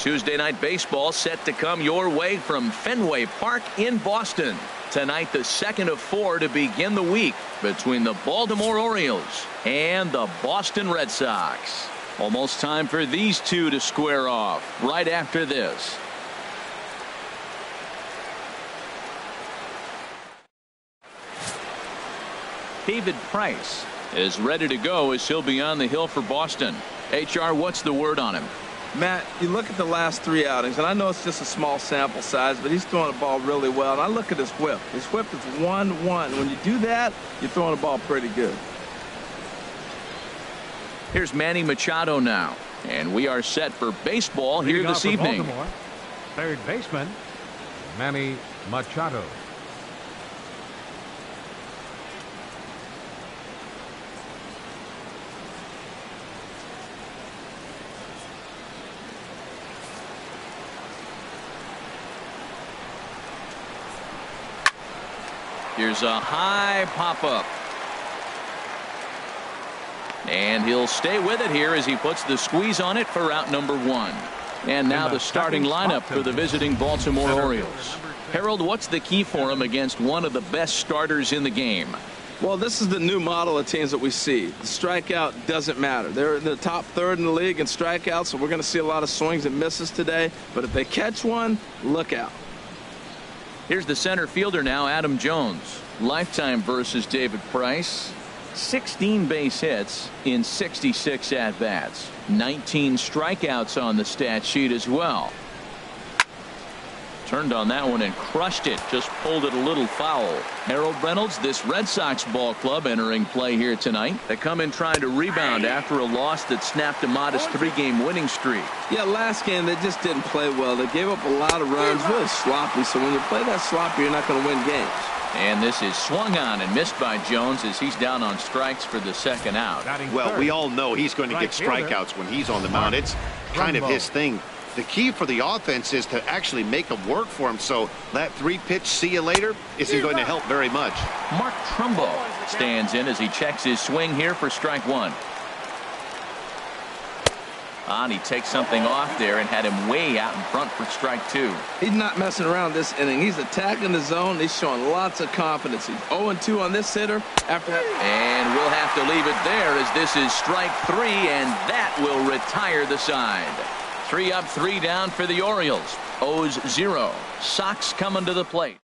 Tuesday night baseball set to come your way from Fenway Park in Boston. Tonight, the second of 4 to begin the week between the Baltimore Orioles and the Boston Red Sox. Almost time for these two to square off right after this. David Price is ready to go as he'll be on the hill for Boston. HR, what's the word on him? Matt, you look at the last 3 outings, and I know it's just a small sample size, but he's throwing the ball really well. And I look at his whip. His whip is 1-1. When you do that, you're throwing the ball pretty good. Here's Manny Machado now, and we are set for baseball here this evening. Baltimore, third baseman, Manny Machado. Here's a high pop-up. And he'll stay with it here as he puts the squeeze on it for out number 1. And now the starting lineup for the visiting Baltimore Orioles. Harold, what's the key for him against one of the best starters in the game? Well, this is the new model of teams that we see. The strikeout doesn't matter. They're in the top third in the league in strikeouts, so we're going to see a lot of swings and misses today. But if they catch one, look out. Here's the center fielder now, Adam Jones. Lifetime versus David Price. 16 base hits in 66 at-bats. 19 strikeouts on the stat sheet as well. Turned on that one and crushed it. Just pulled it a little foul. Harold Reynolds, this Red Sox ball club entering play here tonight. They come in trying to rebound after a loss that snapped a modest 3-game winning streak. Yeah, last game they just didn't play well. They gave up a lot of runs, really sloppy. So when you play that sloppy, you're not going to win games. And this is swung on and missed by Jones as he's down on strikes for the second out. Well, we all know he's going to get strikeouts when he's on the mound. It's kind of his thing. The key for the offense is to actually make them work for him. So that 3-pitch see you later isn't going to help very much. Mark Trumbo stands in as he checks his swing here for strike 1. And he takes something off there and had him way out in front for strike 2. He's not messing around this inning. He's attacking the zone. He's showing lots of confidence. He's 0-2 on this hitter after that. And we'll have to leave it there as this is strike 3, and that will retire the side. 3 up, 3 down for the Orioles. O's 0. Sox coming to the plate.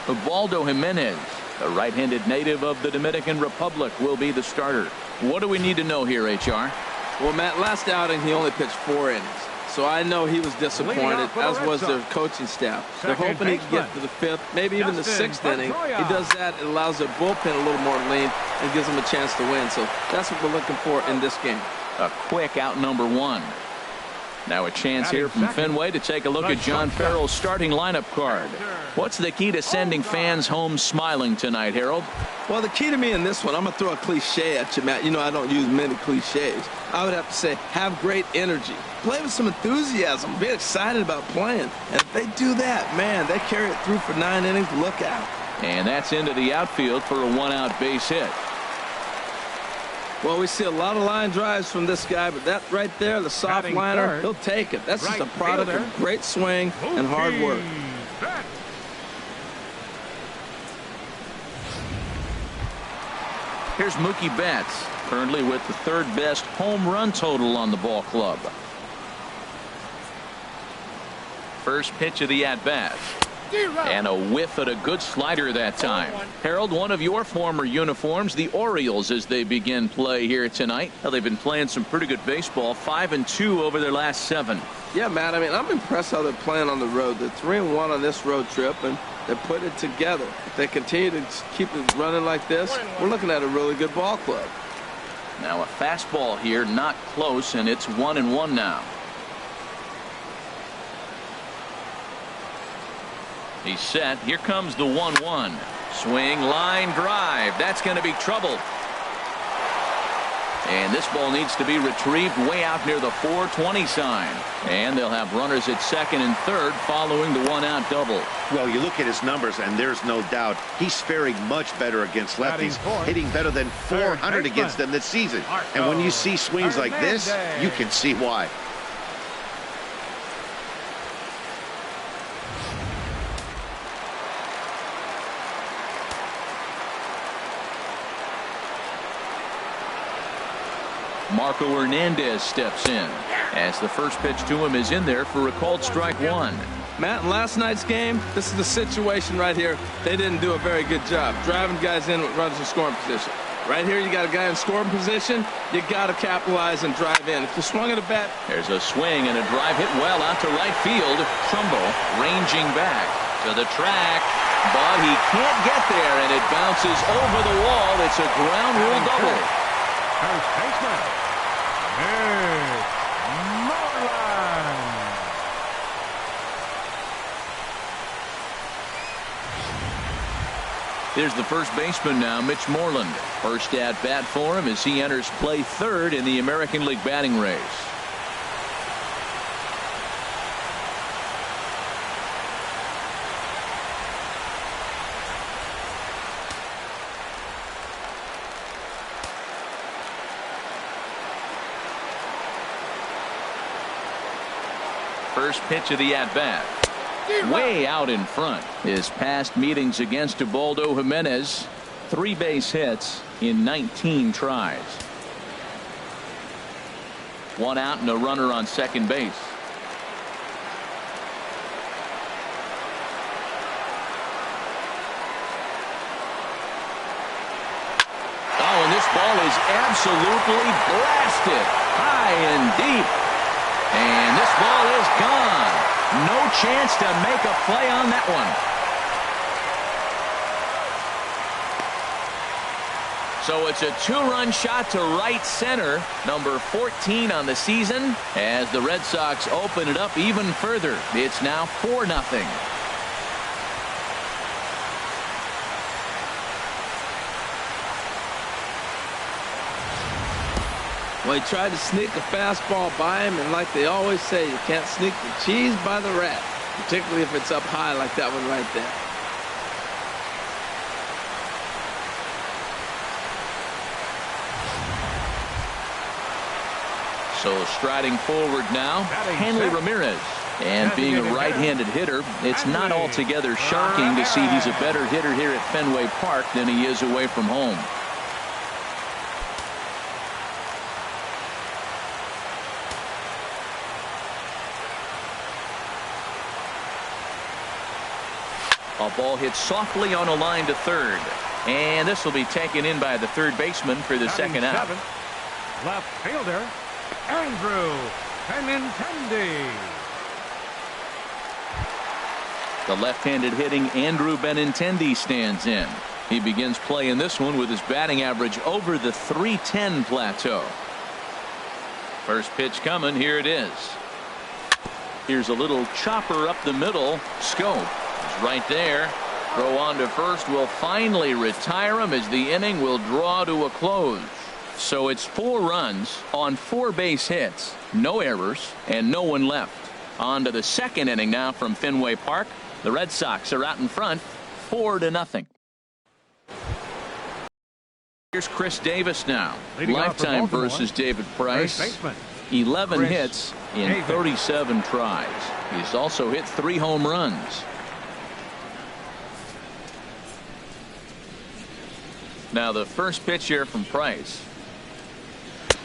Ubaldo Jimenez, a right-handed native of the Dominican Republic, will be the starter. What do we need to know here, HR? Well, Matt, last outing he only pitched 4 innings. So I know he was disappointed, as was their coaching staff. They're hoping he can get to the 5th, maybe even the 6th inning. He does that, it allows their bullpen a little more lean and gives them a chance to win. So that's what we're looking for in this game. A quick out number 1. Now a chance here from Fenway to take a look at John Farrell's starting lineup card. What's the key to sending fans home smiling tonight, Harold? Well, the key to me in this one, I'm going to throw a cliche at you, Matt. You know I don't use many cliches. I would have to say have great energy. Play with some enthusiasm. Be excited about playing. And if they do that, man, they carry it through for 9 innings. Look out. And that's into the outfield for a 1-out base hit. Well, we see a lot of line drives from this guy, but that right there, the soft liner, he'll take it. That's just a product of great swing and hard work. Here's Mookie Betts, currently with the 3rd best home run total on the ball club. First pitch of the at-bat. And a whiff at a good slider that time. Harold, one of your former uniforms, the Orioles, as they begin play here tonight. Well, they've been playing some pretty good baseball, 5-2 over their last 7. Yeah, Matt, I mean, I'm impressed how they're playing on the road. They're 3-1 on this road trip, and they're putting it together. If they continue to keep it running like this, we're looking at a really good ball club. Now a fastball here, not close, and it's 1-1 now. He's set. Here comes the 1-1. Swing, line drive. That's going to be trouble. And this ball needs to be retrieved way out near the 420 sign. And they'll have runners at second and third following the one-out double. Well, you look at his numbers, and there's no doubt he's faring much better against lefties, hitting better than 400 against them this season. And when you see swings like this, you can see why. Marco Hernandez steps in as the first pitch to him is in there for a called strike one. Matt, in last night's game, this is the situation right here. They didn't do a very good job driving guys in with runners in scoring position. Right here, you got a guy in scoring position. You got to capitalize and drive in. If you swung at a bat. There's a swing and a drive hit well out to right field. Trumbo ranging back to the track, but he can't get there, and it bounces over the wall. It's a ground rule double. First baseman, Moreland. Here's the first baseman now, Mitch Moreland. First at bat for him as he enters play third in the American League batting race. First pitch of the at-bat. Way out in front. His past meetings against Ubaldo Jimenez, 3 base hits in 19 tries. 1 out and a runner on second base. Oh, and this ball is absolutely blasted high and deep. And this ball is gone. No chance to make a play on that one. So it's a 2-run shot to right center, number 14 on the season, as the Red Sox open it up even further. It's now 4-0. Well, he tried to sneak a fastball by him, and like they always say, you can't sneak the cheese by the rat, particularly if it's up high like that one right there. So striding forward now, Hanley Ramirez. And being a right-handed hitter, it's not altogether shocking to see he's a better hitter here at Fenway Park than he is away from home. A ball hit softly on a line to third. And this will be taken in by the third baseman for the second out. Left fielder, Andrew Benintendi. The left-handed hitting Andrew Benintendi stands in. He begins play in this one with his batting average over the .310 plateau. First pitch coming. Here it is. Here's a little chopper up the middle. Scope. Right there. Throw on to first will finally retire him as the inning will draw to a close. So it's 4 runs on 4 base hits, no errors, and no one left. On to the second inning now from Fenway Park. The Red Sox are out in front, 4-0. Here's Chris Davis now. Lifetime versus David Price. 11 hits in 37 tries. He's also hit 3 home runs. Now the first pitch here from Price.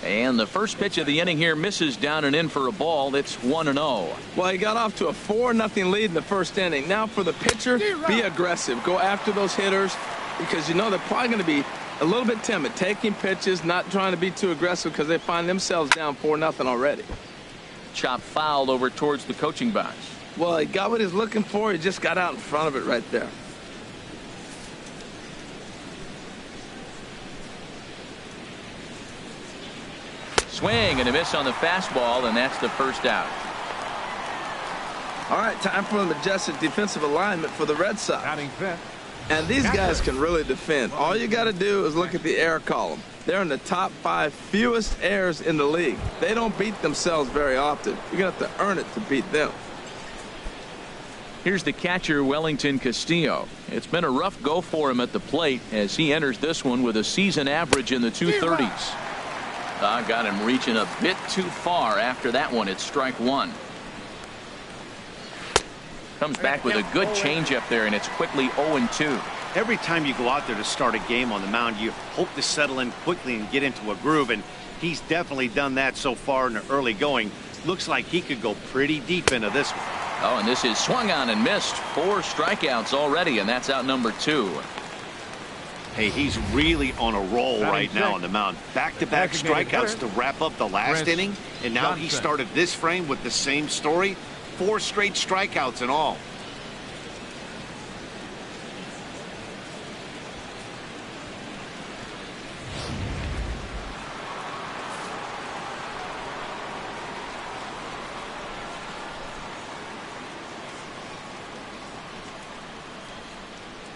And the first pitch of the inning here misses down and in for a ball. It's 1-0. Well, he got off to a 4-0 lead in the first inning. Now for the pitcher, be aggressive. Go after those hitters because you know they're probably going to be a little bit timid. Taking pitches, not trying to be too aggressive because they find themselves down 4-0 already. Chop fouled over towards the coaching box. Well, he got what he's looking for. He just got out in front of it right there. Swing and a miss on the fastball, and that's the first out. All right, time for the majestic defensive alignment for the Red Sox. Batting fifth. And these guys can really defend. All you got to do is look at the error column. They're in the top 5 fewest errors in the league. They don't beat themselves very often. You're going to have to earn it to beat them. Here's the catcher, Wellington Castillo. It's been a rough go for him at the plate as he enters this one with a season average in the 230s. Got him reaching a bit too far after that one. It's strike one. Comes back with a good changeup there, and it's quickly 0-2. Every time you go out there to start a game on the mound, you hope to settle in quickly and get into a groove, and he's definitely done that so far in the early going. Looks like he could go pretty deep into this one. Oh, and this is swung on and missed. 4 strikeouts already, and that's out number 2. Hey, he's really on a roll right now on the mound. Back-to-back strikeouts to wrap up the last inning, and now he started this frame with the same story. 4 straight strikeouts in all.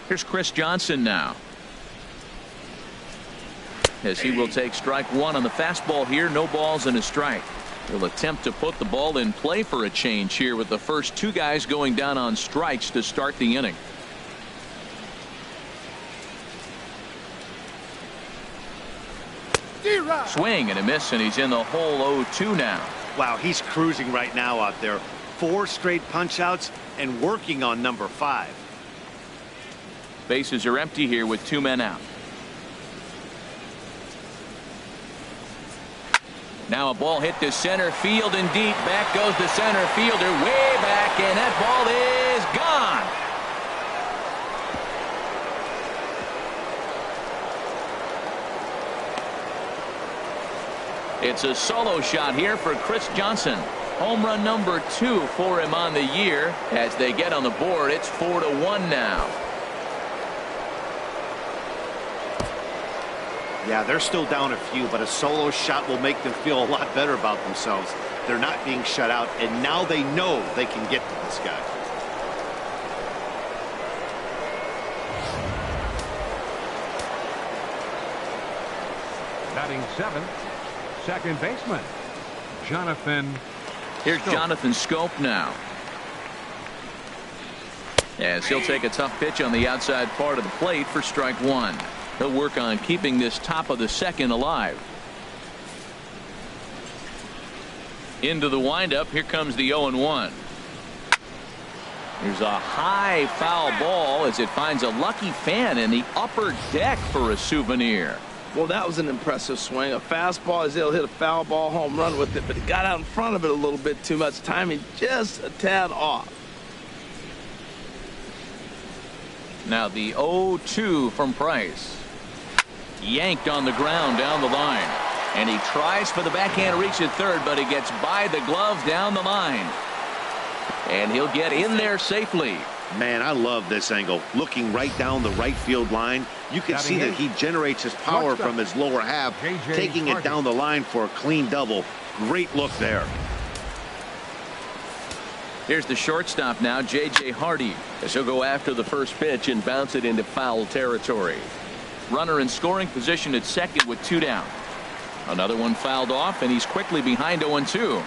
Here's Chris Johnson now, as he will take strike one on the fastball here. No balls and a strike. He'll attempt to put the ball in play for a change here with the first 2 guys going down on strikes to start the inning. Swing and a miss, and he's in the hole. 0-2 now. Wow, he's cruising right now out there. 4 straight punch outs and working on number 5. Bases are empty here with 2 men out. Now a ball hit to center field and deep. Back goes the center fielder way back, and that ball is gone. It's a solo shot here for Chris Johnson. Home run number 2 for him on the year. As they get on the board, it's 4-1 now. Yeah, they're still down a few, but a solo shot will make them feel a lot better about themselves. They're not being shut out, and now they know they can get to this guy. Batting 7th, second baseman, Jonathan. Here's Jonathan Scope now, as he'll take a tough pitch on the outside part of the plate for strike one. He'll work on keeping this top of the second alive. Into the windup. Here comes the 0-1. Here's a high foul ball as it finds a lucky fan in the upper deck for a souvenir. Well, that was an impressive swing. A fastball, as he'll hit a foul ball home run with it, but he got out in front of it a little bit too much. Timing just a tad off. Now the 0-2 from Price. Yanked on the ground down the line, and he tries for the backhand reach at third, but he gets by the glove down the line, and he'll get in there safely. Man, I love this angle. Looking right down the right field line, you can see that he generates his power from his lower half, taking it down the line for a clean double. Great look there. Here's the shortstop now, J.J. Hardy, as he'll go after the first pitch and bounce it into foul territory. Runner in scoring position at second with 2 down. Another one fouled off, and he's quickly behind 0-2.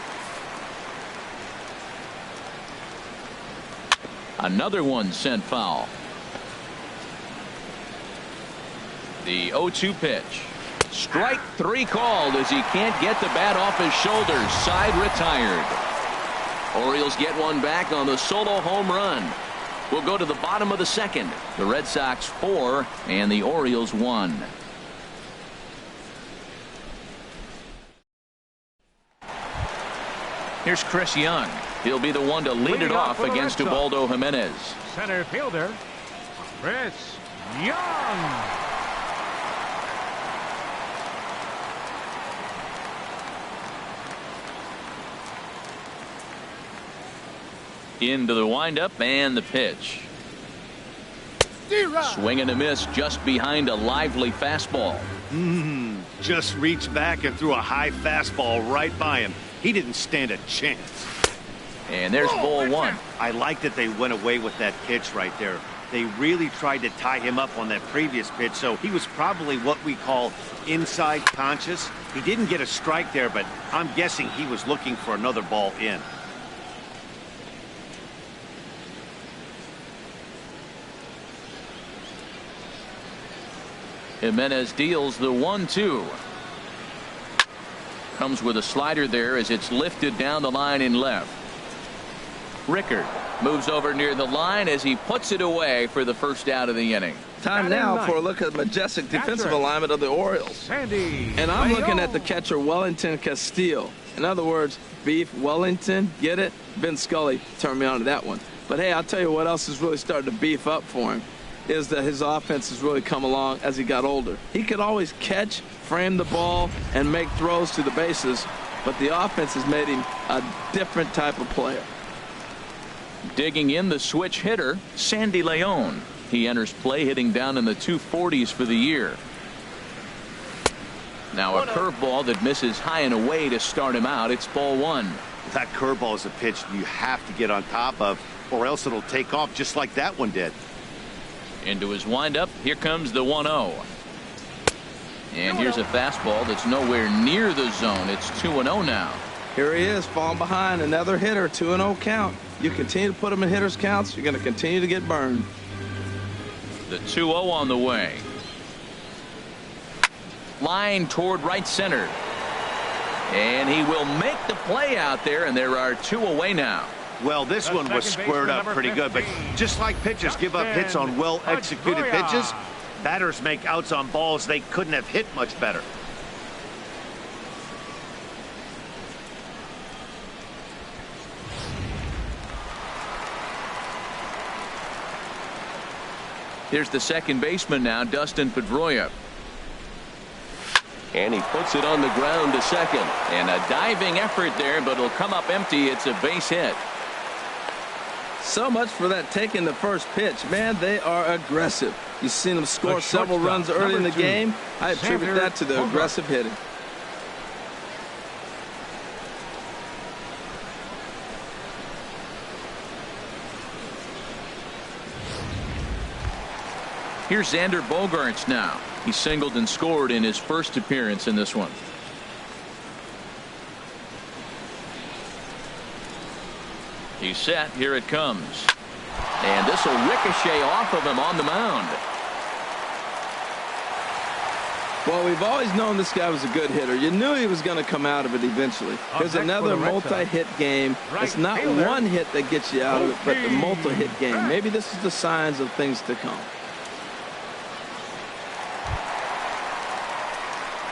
Another one sent foul. The 0-2 pitch. Strike 3 called as he can't get the bat off his shoulders. Side retired. Orioles get one back on the solo home run. We'll go to the bottom of the second. The Red Sox 4 and the Orioles 1. Here's Chris Young. He'll be the one to lead it off against Ubaldo Jimenez. Center fielder, Chris Young. Into the windup and the pitch. Swing and a miss just behind a lively fastball. Just reached back and threw a high fastball right by him. He didn't stand a chance. And there's ball one. I like that they went away with that pitch right there. They really tried to tie him up on that previous pitch, so he was probably what we call inside conscious. He didn't get a strike there, but I'm guessing he was looking for another ball in. Jimenez deals the 1-2. Comes with a slider there as it's lifted down the line in left. Rickard moves over near the line as he puts it away for the first out of the inning. Time now for a look at the majestic defensive alignment of the Orioles. And I'm looking at the catcher Wellington Castillo. In other words, Beef Wellington, get it? Vin Scully turned me on to that one. But hey, I'll tell you what else is really starting to beef up for him is that his offense has really come along as he got older. He could always catch, frame the ball, and make throws to the bases, but the offense has made him a different type of player. Digging in the switch hitter, Sandy Leon. He enters play hitting down in the 240s for the year. Now a curveball that misses high and away to start him out. It's ball one. That curveball is a pitch you have to get on top of, or else it'll take off just like that one did. Into his windup. Here comes the 1-0. And here's a fastball that's nowhere near the zone. It's 2-0 now. Here he is, falling behind another hitter, 2-0 count. You continue to put him in hitters counts, you're going to continue to get burned. The 2-0 on the way. Line toward right center. And he will make the play out there, and there are two away now. Well, this one was squared up pretty good, but just like pitchers give up hits on well-executed pitches, batters make outs on balls they couldn't have hit much better. Here's the second baseman now, Dustin Pedroia. And he puts it on the ground to second. And a diving effort there, but it'll come up empty. It's a base hit. So much for that taking the first pitch. Man, they are aggressive. You've seen them score several runs early in the game. I attribute that to the aggressive hitting. Here's Xander Bogaerts now. He singled and scored in his first appearance in this one. He's set. Here it comes. And this will ricochet off of him on the mound. Well, we've always known this guy was a good hitter. You knew he was going to come out of it eventually. Here's another multi-hit game. It's not one hit that gets you out of it, but the multi-hit game. Maybe this is the signs of things to come.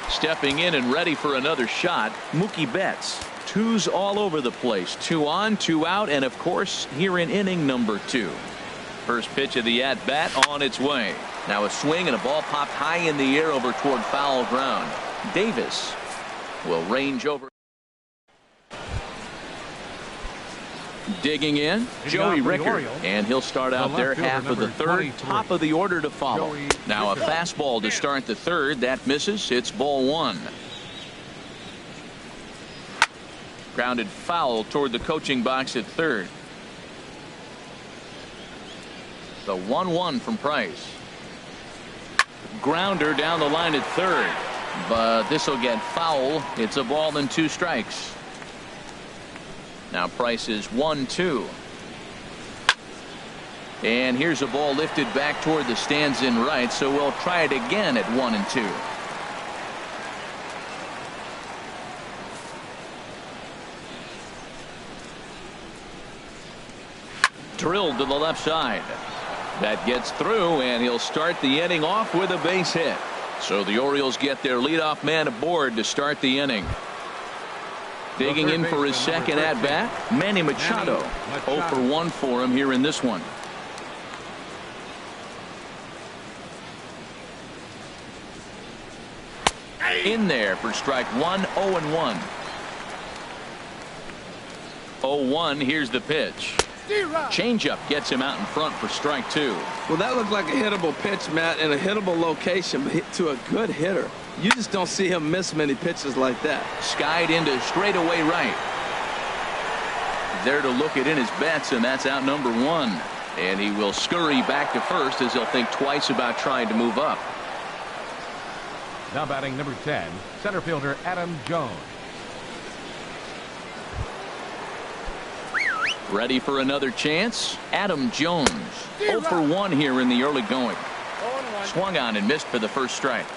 Stepping in and ready for another shot, Mookie Betts. Twos all over the place. 2 on, 2 out, and of course here in inning number 2. First pitch of the at-bat on its way. Now a swing and a ball popped high in the air over toward foul ground. Davis will range over. Digging in, Joey Rickard, and he'll start out there half of the third, top of the order to follow. Now a fastball to start the third. That misses. It's ball one. Grounded foul toward the coaching box at third. The 1-1 from Price. Grounder down the line at third, but this will get foul. It's a ball and 2 strikes. Now Price is 1-2. And here's a ball lifted back toward the stands in right, so we'll try it again at 1-2. Drilled to the left side. That gets through, and he'll start the inning off with a base hit. So the Orioles get their leadoff man aboard to start the inning. Digging in for his second at-bat, Manny Machado. 0 for 1 for him here in this one. In there for strike 1, 0-1. 0-1, here's the pitch. Changeup gets him out in front for strike 2. Well, that looked like a hittable pitch, Matt, in a hittable location, but hit to a good hitter. You just don't see him miss many pitches like that. Skied into straightaway right. There to look it in his bets, and that's out number 1. And he will scurry back to first as he'll think twice about trying to move up. Now batting number 10, center fielder Adam Jones. Ready for another chance? Adam Jones. 0 for 1 here in the early going. Swung on and missed for the first strike.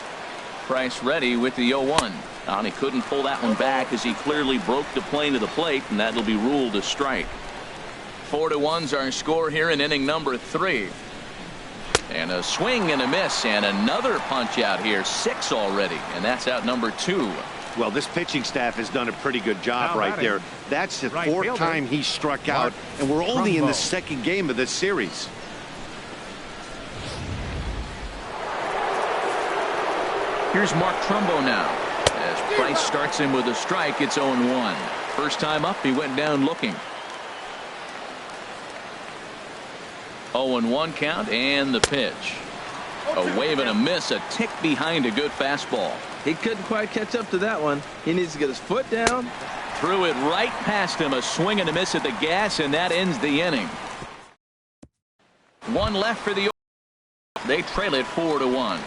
Price ready with the 0-1. And he couldn't pull that one back as he clearly broke the plane to the plate, and that'll be ruled a strike. 4-1's our score here in inning number 3. And a swing and a miss and another punch out here. 6 already, and that's out number 2. Well, this pitching staff has done a pretty good job right there. That's the 4th time he struck out, and we're only in the 2nd game of this series. Here's Mark Trumbo now. As Price starts him with a strike, it's 0-1. First time up, he went down looking. 0-1 count and the pitch. A wave and a miss, a tick behind a good fastball. He couldn't quite catch up to that one. He needs to get his foot down. Threw it right past him, a swing and a miss at the gas, and that ends the inning. 1 left for the Orioles. They trail it 4-1.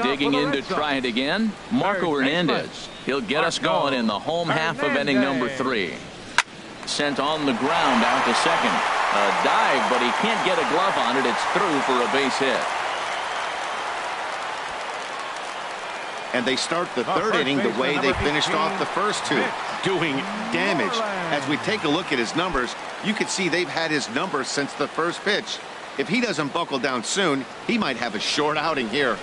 Digging in to try it again, Marco Hernandez. He'll get us going in the home half of inning number 3. Sent on the ground out to second. A dive, but he can't get a glove on it. It's through for a base hit. And they start the 3rd inning the way they finished off the first 2, doing damage. As we take a look at his numbers, you can see they've had his numbers since the first pitch. If he doesn't buckle down soon, he might have a short outing here.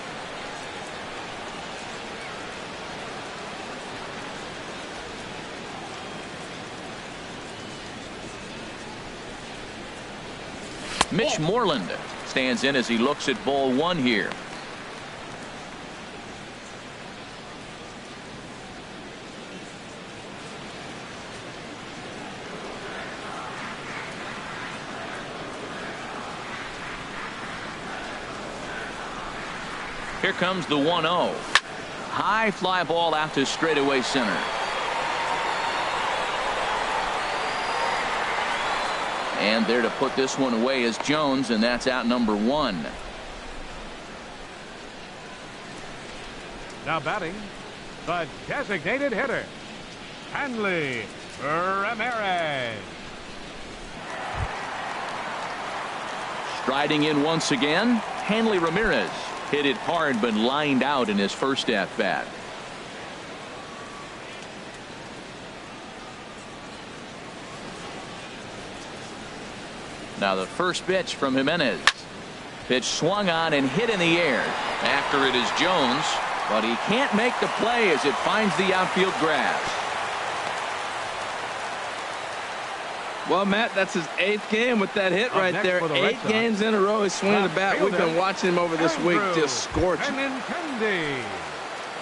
Mitch Moreland stands in as he looks at ball 1 here. Here comes the 1-0. High fly ball out to straightaway center. And there to put this one away is Jones, and that's out number 1. Now batting, the designated hitter, Hanley Ramirez. Striding in once again, Hanley Ramirez. Hit it hard but lined out in his first at bat. Now the first pitch from Jimenez. Pitch swung on and hit in the air. After it is Jones, but he can't make the play as it finds the outfield grass. Well, Matt, that's his 8th game with that hit right there. 8 games in a row he's swinging the bat. We've been watching him over this week just scorching.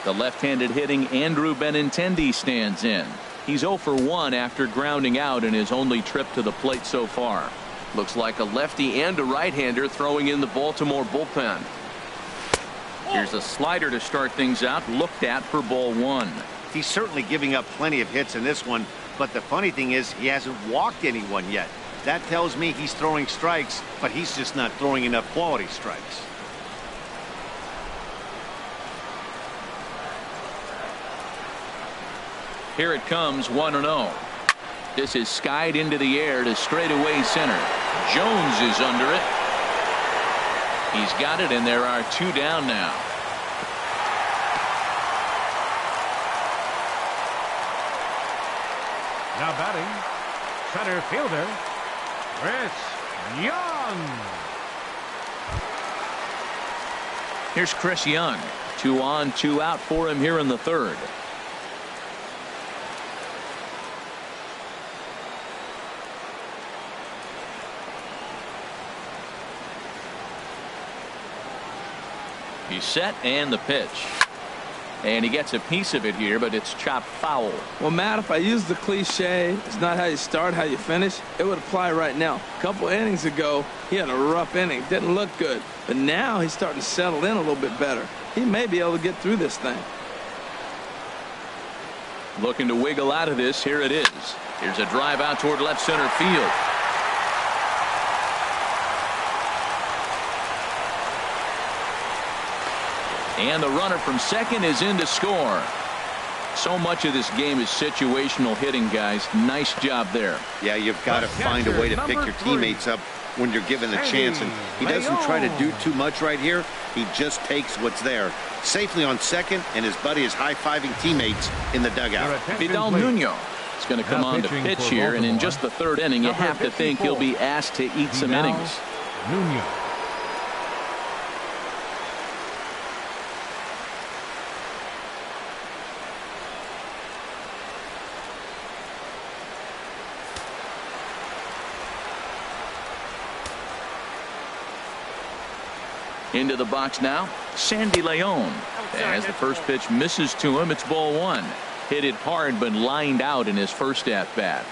The left-handed hitting Andrew Benintendi stands in. He's 0 for 1 after grounding out in his only trip to the plate so far. Looks like a lefty and a right-hander throwing in the Baltimore bullpen. Here's a slider to start things out, looked at for ball 1. He's certainly giving up plenty of hits in this one, but the funny thing is he hasn't walked anyone yet. That tells me he's throwing strikes, but he's just not throwing enough quality strikes. Here it comes, 1-0. This is skied into the air to straightaway center. Jones is under it. He's got it, and there are 2 down now. Now batting, center fielder, Chris Young. Here's Chris Young. 2 on, 2 out for him here in the 3rd. He's set, and the pitch. And he gets a piece of it here, but it's chopped foul. Well, Matt, if I use the cliche, it's not how you start, how you finish, it would apply right now. A couple innings ago, he had a rough inning. Didn't look good. But now he's starting to settle in a little bit better. He may be able to get through this thing. Looking to wiggle out of this. Here it is. Here's a drive out toward left center field. And the runner from second is in to score. So much of this game is situational hitting, guys. Nice job there. Yeah, you've got to find a way to pick your teammates up when you're given the chance. And he doesn't try to do too much right here. He just takes what's there. Safely on second, and his buddy is high-fiving teammates in the dugout. Vidal Nuno is going to come on to pitch here, and in just the third inning, you have to think he'll be asked to eat some innings. Nuno. Into the box now, Sandy Leon. As the first pitch misses to him, it's ball one. Hit it hard, but lined out in his first at-bat.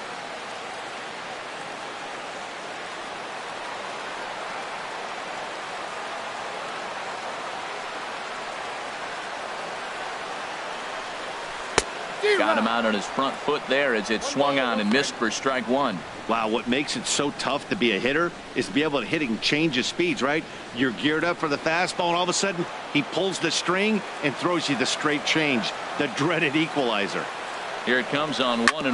Got him out on his front foot there as it swung on and missed for strike one. Wow, what makes it so tough to be a hitter is to be able to hit and change his speeds, right? You're geared up for the fastball, and all of a sudden, he pulls the string and throws you the straight change, the dreaded equalizer. Here it comes on 1-1.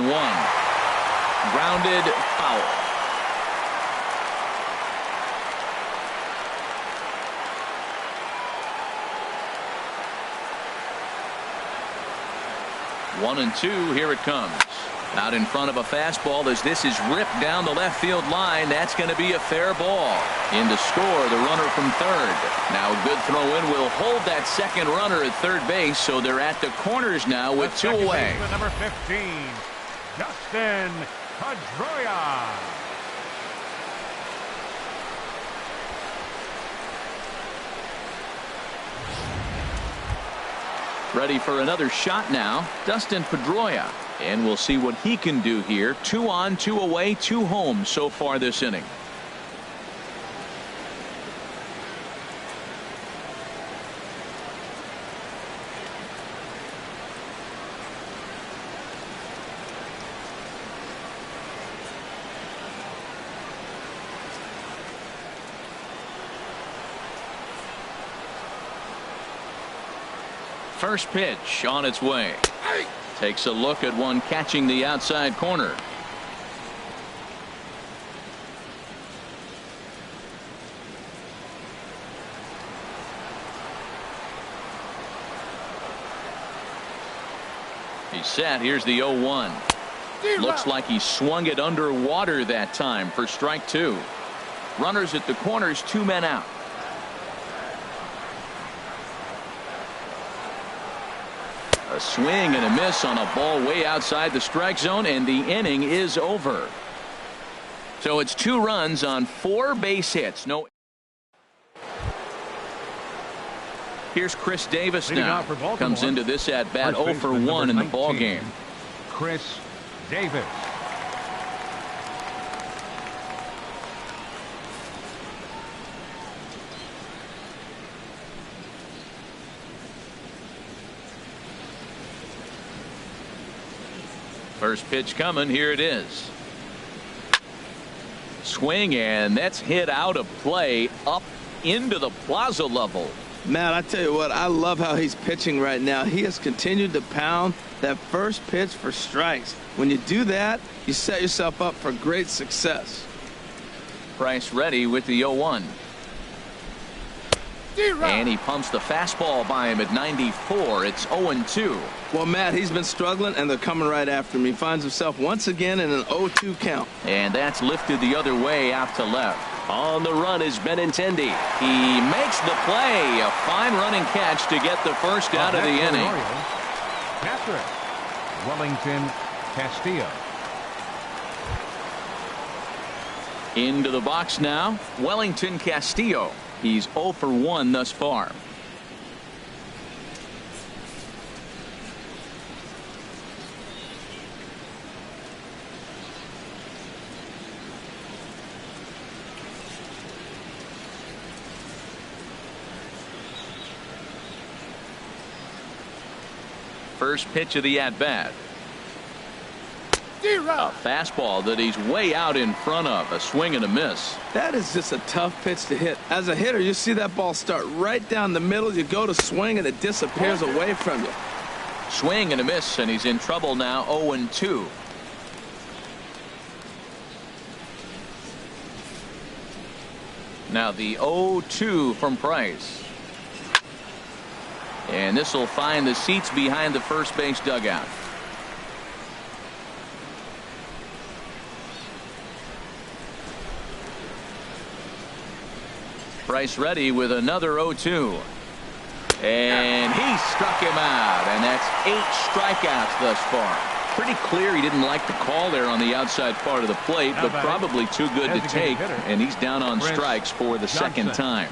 Grounded foul. One and two, here it comes. Out in front of a fastball as this is ripped down the left field line. That's going to be a fair ball. In to score, the runner from third. Now a good throw in will hold that second runner at third base, so they're at the corners now with two away. Number 15, Dustin Pedroia. Ready for another shot now, Dustin Pedroia. And we'll see what he can do here. 2 on, 2 away, 2 home so far this inning. First pitch on its way. Takes a look at one catching the outside corner. He's set. Here's the 0-1. Looks like he swung it underwater that time for strike two. Runners at the corners, 2 men out. A swing and a miss on a ball way outside the strike zone, and the inning is over. So it's 2 runs on 4 base hits. No. Here's Chris Davis now. Comes into this at bat 0 for 1 in the ball game. Chris Davis. First pitch coming. Here it is. Swing, and that's hit out of play up into the plaza level. Matt, I tell you what, I love how he's pitching right now. He has continued to pound that first pitch for strikes. When you do that, you set yourself up for great success. Price ready with the 0-1. And he pumps the fastball by him at 94. It's 0-2. Well, Matt, he's been struggling, and they're coming right after him. He finds himself once again in an 0-2 count. And that's lifted the other way out to left. On the run is Benintendi. He makes the play. A fine running catch to get the first out of the inning. Catherine Wellington Castillo. Into the box now, Wellington Castillo. He's 0 for 1 thus far. First pitch of the at-bat. A fastball that he's way out in front of. A swing and a miss. That is just a tough pitch to hit. As a hitter, you see that ball start right down the middle. You go to swing, and it disappears away from you. Swing and a miss, and he's in trouble now. 0-2. Now the 0-2 from Price. And this will find the seats behind the first base dugout. Price ready with another 0-2. And he struck him out. And that's 8 strikeouts thus far. Pretty clear he didn't like the call there on the outside part of the plate, but probably too good to take. And he's down on strikes for the second time.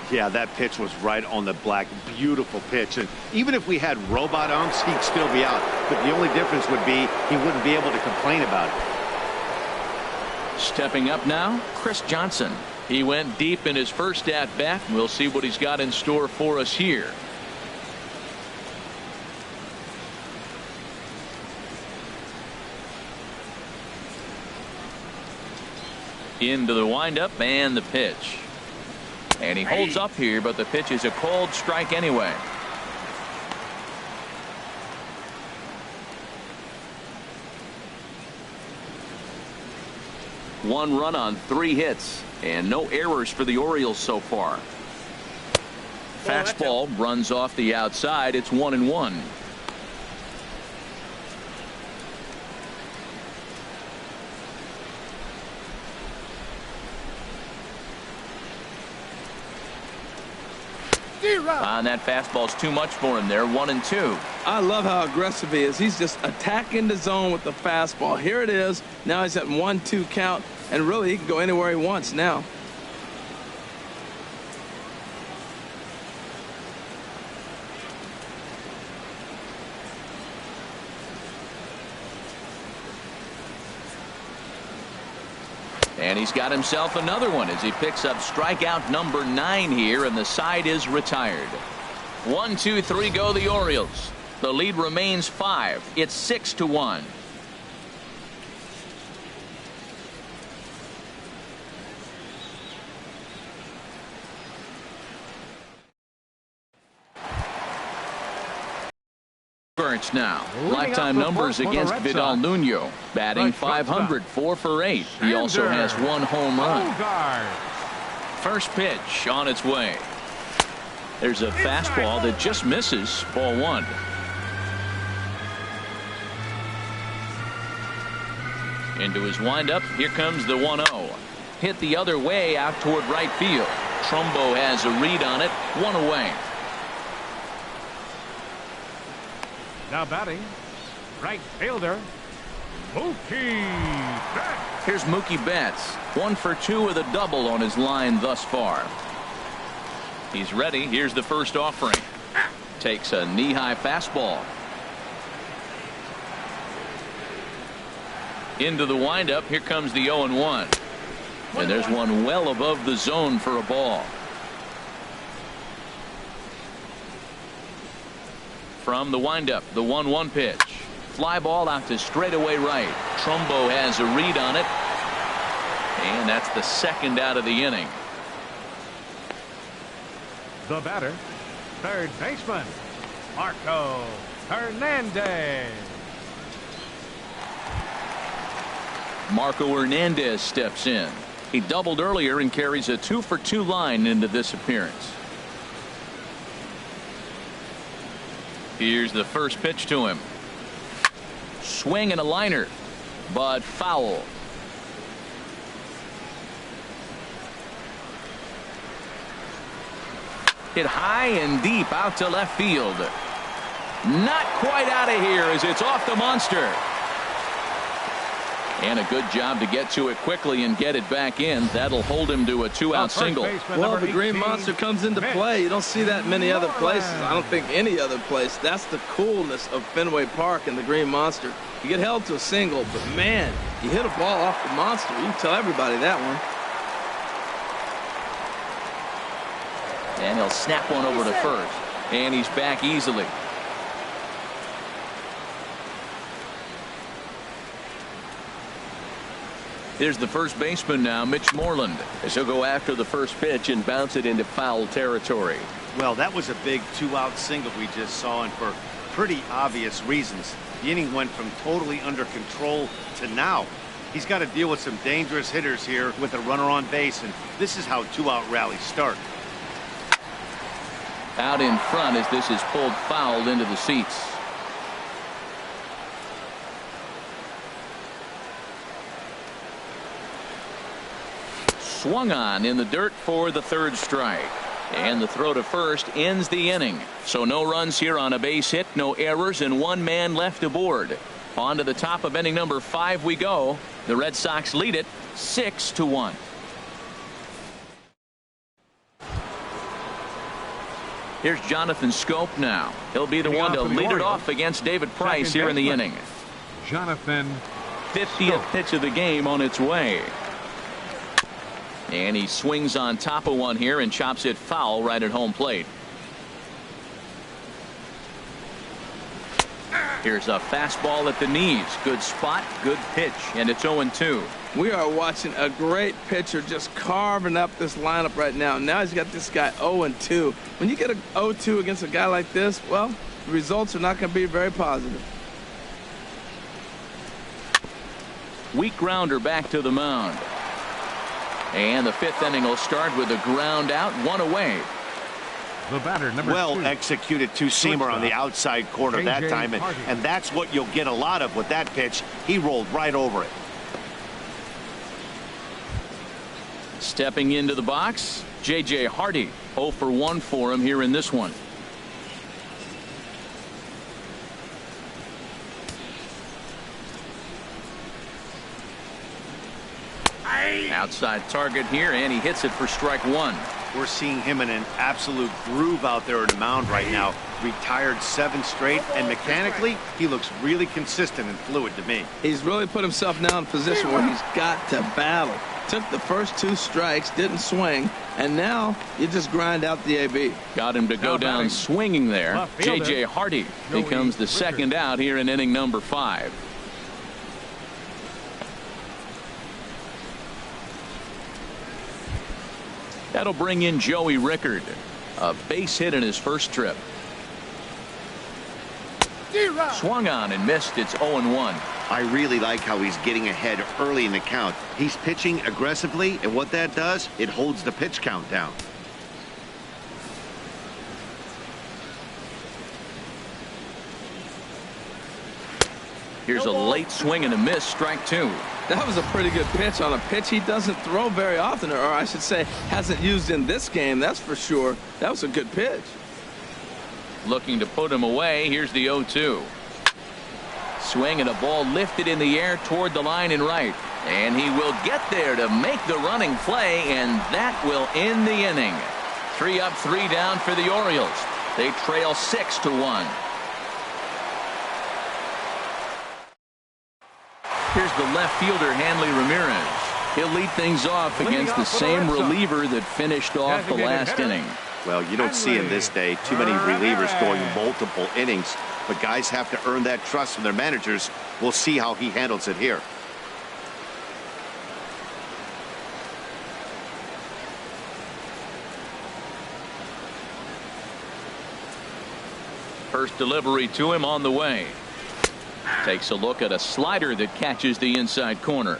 Yeah, that pitch was right on the black. Beautiful pitch. And even if we had robot umps, he'd still be out. But the only difference would be he wouldn't be able to complain about it. Stepping up now, Chris Johnson. He went deep in his first at bat. We'll see what he's got in store for us here. Into the windup and the pitch. And he holds up here, but the pitch is a cold strike anyway. One run on 3 hits and no errors for the Orioles so far. Fastball runs off the outside. It's 1-1. On that fastball's too much for him there. 1-2. I love how aggressive he is. He's just attacking the zone with the fastball. Here it is. Now he's at 1-2 count, and really he can go anywhere he wants now. And he's got himself another one as he picks up strikeout number 9 here, and the side is retired. 1, 2, 3 go the Orioles. The lead remains 5. It's 6-1. Now lifetime numbers against Vidal Nuno, batting .500, 4 for 8. He also has 1 home run. First pitch on its way. There's a fastball that just misses. Ball 1. Into his windup. Here comes the 1-0. Hit the other way out toward right field. Trumbo has a read on it. 1 away. Now batting, right fielder, Mookie Betts. Here's Mookie Betts. 1 for 2 with a double on his line thus far. He's ready. Here's the first offering. Takes a knee-high fastball. Into the windup. Here comes the 0-1. And there's one well above the zone for a ball. From the windup, the 1-1 pitch. Fly ball out to straightaway right. Trumbo has a read on it. And that's the second out of the inning. The batter, third baseman, Marco Hernandez. Marco Hernandez steps in. He doubled earlier and carries a 2 for 2 line into this appearance. Here's the first pitch to him. Swing and a liner, but foul. Hit high and deep out to left field. Not quite out of here as it's off the monster. And a good job to get to it quickly and get it back in. That'll hold him to a 2-out single. Well, the Green Monster comes into play. You don't see that many other places. I don't think any other place. That's the coolness of Fenway Park and the Green Monster. You get held to a single, but man, you hit a ball off the monster. You can tell everybody that one. And he'll snap one over to first. And he's back easily. Here's the first baseman now, Mitch Moreland, as he'll go after the first pitch and bounce it into foul territory. Well, that was a big 2-out single we just saw, and for pretty obvious reasons. The inning went from totally under control to now. He's got to deal with some dangerous hitters here with a runner on base, and this is how 2-out rallies start. Out in front as this is pulled foul into the seats. Swung on in the dirt for the third strike. And the throw to first ends the inning. So no runs here on a base hit, no errors, and one man left aboard. On to the top of inning number 5 we go. The Red Sox lead it 6-1. Here's Jonathan Scope now. He'll be the one to lead it off against David Price here in the inning. Jonathan 50th pitch of the game on its way. And he swings on top of one here and chops it foul right at home plate. Here's a fastball at the knees. Good spot, good pitch, and it's 0-2. We are watching a great pitcher just carving up this lineup right now. Now he's got this guy 0-2. When you get a 0-2 against a guy like this, well, the results are not going to be very positive. Weak grounder back to the mound. And the 5th inning will start with a ground out, one away. The batter, number 2. Well executed two-seamer on the outside corner that time, and that's what you'll get a lot of with that pitch. He rolled right over it. Stepping into the box, J.J. Hardy. 0 for 1 for him here in this one. Outside target here, and he hits it for strike 1. We're seeing him in an absolute groove out there at the mound right now. Retired 7 straight, and mechanically, he looks really consistent and fluid to me. He's really put himself now in a position where he's got to battle. Took the first 2 strikes, didn't swing, and now you just grind out the AB. Got him to go down swinging there. J.J. Hardy becomes the second out here in inning number 5. That'll bring in Joey Rickard. A base hit in his first trip. Swung on and missed. It's 0-1. I really like how he's getting ahead early in the count. He's pitching aggressively, and what that does, it holds the pitch count down. Here's a late swing and a miss, strike 2. That was a pretty good pitch on a pitch he doesn't throw very often, or I should say hasn't used in this game, that's for sure. That was a good pitch. Looking to put him away. Here's the 0-2. Swing and a ball lifted in the air toward the line and right. And he will get there to make the running play, and that will end the inning. 3 up, 3 down for the Orioles. They trail 6-1. Here's the left fielder, Hanley Ramirez. He'll lead things off against the same reliever that finished off the last inning. Well, you don't see in this day too many relievers going multiple innings, but guys have to earn that trust from their managers. We'll see how he handles it here. First delivery to him on the way. Takes a look at a slider that catches the inside corner.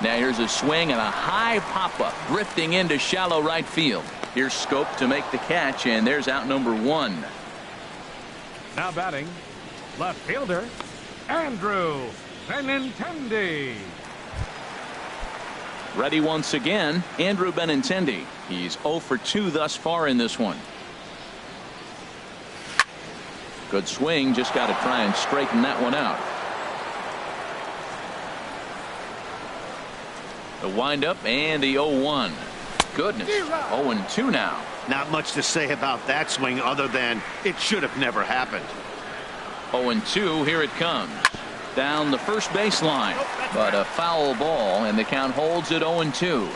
Now here's a swing and a high pop-up drifting into shallow right field. Here's Scope to make the catch, and there's out number 1. Now batting, left fielder, Andrew Benintendi. Ready once again, Andrew Benintendi. He's 0 for 2 thus far in this one. Good swing, just got to try and straighten that one out. The windup and the 0-1. Goodness, 0-2 now. Not much to say about that swing other than it should have never happened. 0-2, here it comes. Down the first baseline, but a foul ball, and the count holds at 0-2.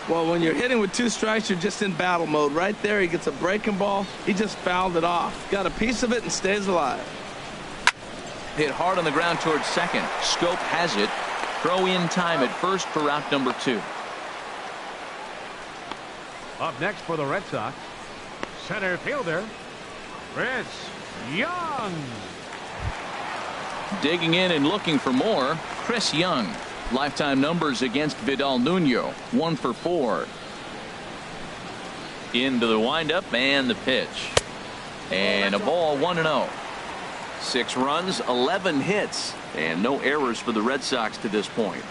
Well, when you're hitting with 2 strikes, you're just in battle mode. Right there, he gets a breaking ball. He just fouled it off. Got a piece of it and stays alive. Hit hard on the ground towards second. Scope has it. Throw in time at first for out number 2. Up next for the Red Sox, center fielder, Chris Young. Digging in and looking for more, Chris Young. Lifetime numbers against Vidal Nuno, 1 for 4. Into the windup and the pitch. And a ball, 1-0. 6 runs, 11 hits, and no errors for the Red Sox to this point.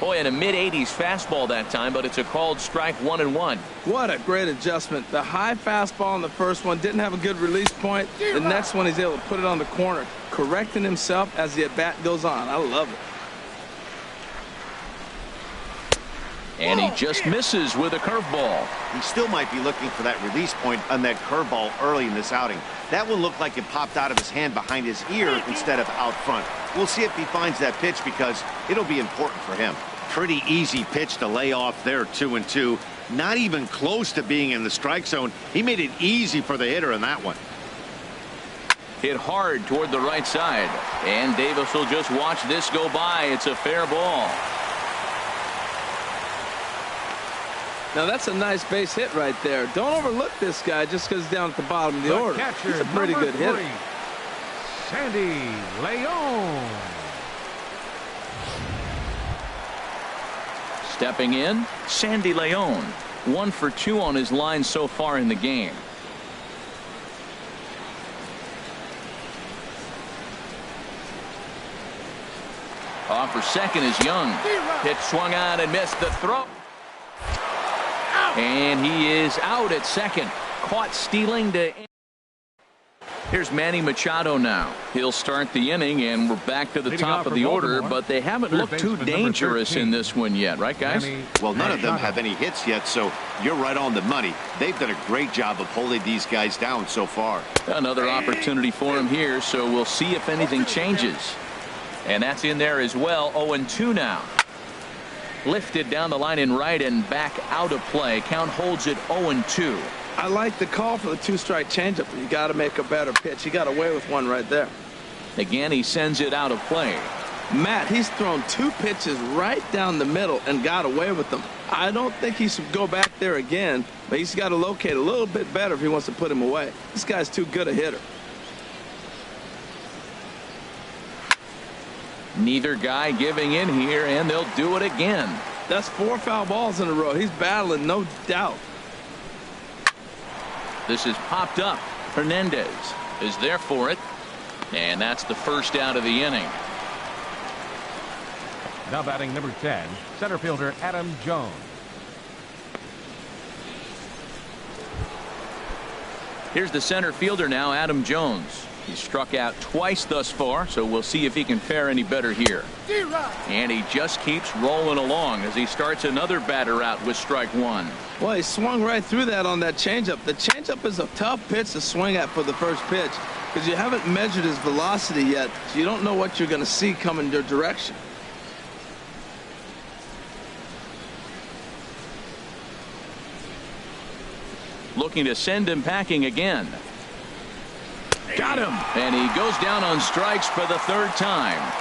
Boy, in a mid-80s fastball that time, but it's a called strike, 1-1. What a great adjustment. The high fastball in the first one didn't have a good release point. The next one, he's able to put it on the corner, correcting himself as the at-bat goes on. I love it. And he just misses with a curveball. He still might be looking for that release point on that curveball early in this outing. That one looked like it popped out of his hand behind his ear instead of out front. We'll see if he finds that pitch because it'll be important for him. Pretty easy pitch to lay off there, 2-2. Not even close to being in the strike zone. He made it easy for the hitter in that one. Hit hard toward the right side. And Davis will just watch this go by. It's a fair ball. Now, that's a nice base hit right there. Don't overlook this guy just because he's down at the bottom of the order. He's a pretty good hitter. Sandy Leon. Stepping in, Sandy Leon. 1 for 2 on his line so far in the game. Off for second is Young. Pitch swung on and missed the throw. And he is out at second. Caught stealing to. Here's Manny Machado now. He'll start the inning, and we're back to the top of the order, but they haven't looked too dangerous in this one yet, right, guys? Well, none of them have any hits yet, so you're right on the money. They've done a great job of holding these guys down so far. Another opportunity for him here, so we'll see if anything changes. And that's in there as well. 0-2 now. Lifted down the line in right and back out of play. Count holds it 0-2. I like the call for the 2-strike changeup. You got to make a better pitch. He got away with one right there. Again, he sends it out of play. Matt, he's thrown 2 pitches right down the middle and got away with them. I don't think he should go back there again, but he's got to locate a little bit better if he wants to put him away. This guy's too good a hitter. Neither guy giving in here, and they'll do it again. That's 4 foul balls in a row. He's battling, no doubt. This is popped up. Hernandez is there for it, and that's the first out of the inning. Now batting number 10, center fielder Adam Jones. Here's the center fielder now, Adam Jones. He's struck out twice thus far, so we'll see if he can fare any better here. And he just keeps rolling along as he starts another batter out with strike 1. Well, he swung right through that on that changeup. The changeup is a tough pitch to swing at for the first pitch because you haven't measured his velocity yet, so you don't know what you're going to see coming your direction. Looking to send him packing again. Got him. And he goes down on strikes for the 3rd time.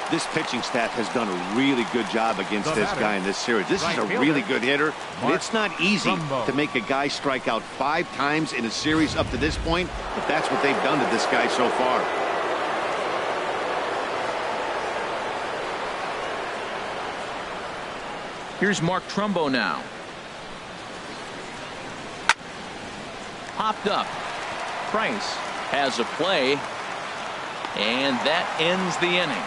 This pitching staff has done a really good job against this guy in this series. This is a really good hitter. It's not easy to make a guy strike out 5 times in a series up to this point, but that's what they've done to this guy so far. Here's Mark Trumbo now. Popped up. Price has a play, and that ends the inning.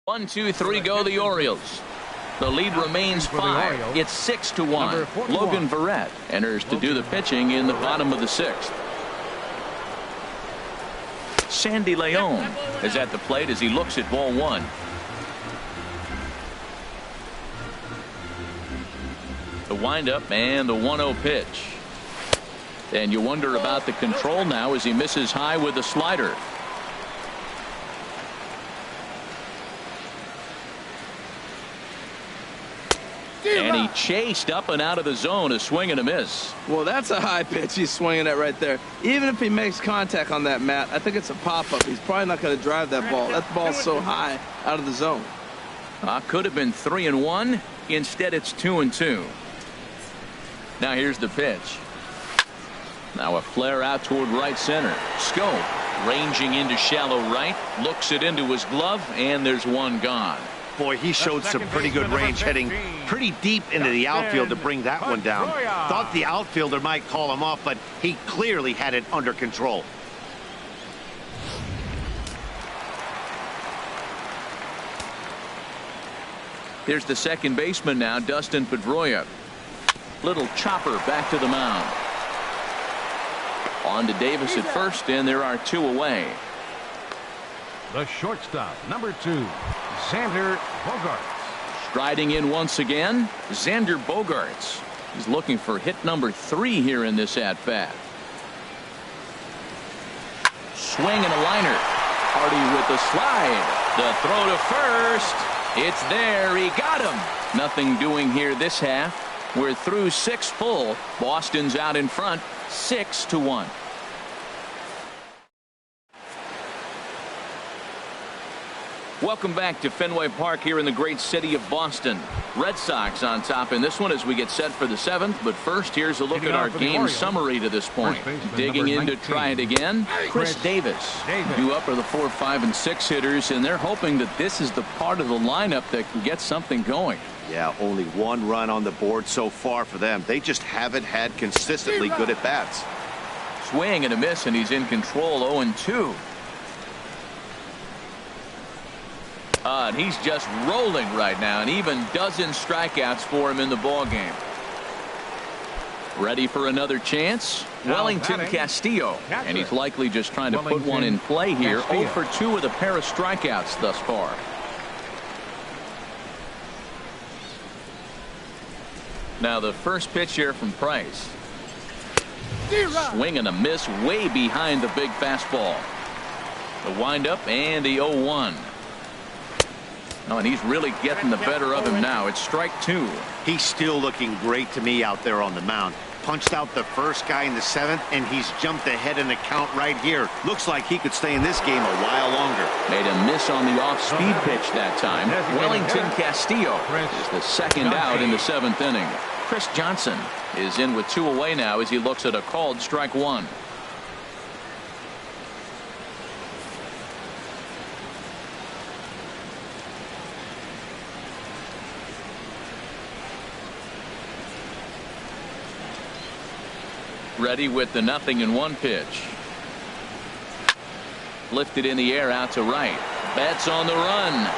1, 2, 3 go the Orioles. The lead remains 5. It's 6-1. Logan Verrett enters to do the pitching in the bottom of the 6th. Sandy Leon is at the plate as he looks at ball 1. The windup and the 1-0 pitch. And you wonder about the control now as he misses high with a slider. chased up and out of the zone. A swing and a miss. Well, that's a high pitch he's swinging at right there. Even if he makes contact on that, Matt, I think it's a pop-up. He's probably not going to drive that ball. That ball's so high out of the zone. Could have been 3-1. Instead, it's 2-2. Now here's the pitch. Now a flare out toward right center. Schoop ranging into shallow right. Looks it into his glove, and there's one gone. Boy, he showed some pretty good range, heading pretty deep into the outfield to bring that one down. Thought the outfielder might call him off, but he clearly had it under control. Here's the second baseman now, Dustin Pedroia. Little chopper back to the mound. On to Davis at first, and there are 2 away. The shortstop, number 2, Xander Bogaerts. Striding in once again, Xander Bogaerts. He's looking for hit number 3 here in this at-bat. Swing and a liner. Hardy with the slide. The throw to first. It's there. He got him. Nothing doing here this half. We're through 6 full. Boston's out in front, 6-1. Welcome back to Fenway Park here in the great city of Boston. Red Sox on top in this one as we get set for the 7th. But first, here's a look at our game summary to this point. Digging in to try it again, Chris Davis. Due up are the 4, 5, and 6 hitters, and they're hoping that this is the part of the lineup that can get something going. Yeah, only 1 run on the board so far for them. They just haven't had consistently good at-bats. Swing and a miss, and he's in control. 0-2. And he's just rolling right now, and even dozen strikeouts for him in the ball game. Ready for another chance? Wellington Castillo, and he's likely just trying to put one in play here. 0 for 2 with a pair of strikeouts thus far. Now the first pitch here from Price. Swing and a miss way behind the big fastball. The windup and the 0-1. Oh, and he's really getting the better of him now. It's strike 2. He's still looking great to me out there on the mound. Punched out the first guy in the 7th, and he's jumped ahead in the count right here. Looks like he could stay in this game a while longer. Made a miss on the off-speed pitch that time. Wellington Castillo is the second out in the 7th inning. Chris Johnson is in with 2 away now as he looks at a called strike 1. Ready with the 0-1 pitch. Lifted in the air out to right. Betts on the run.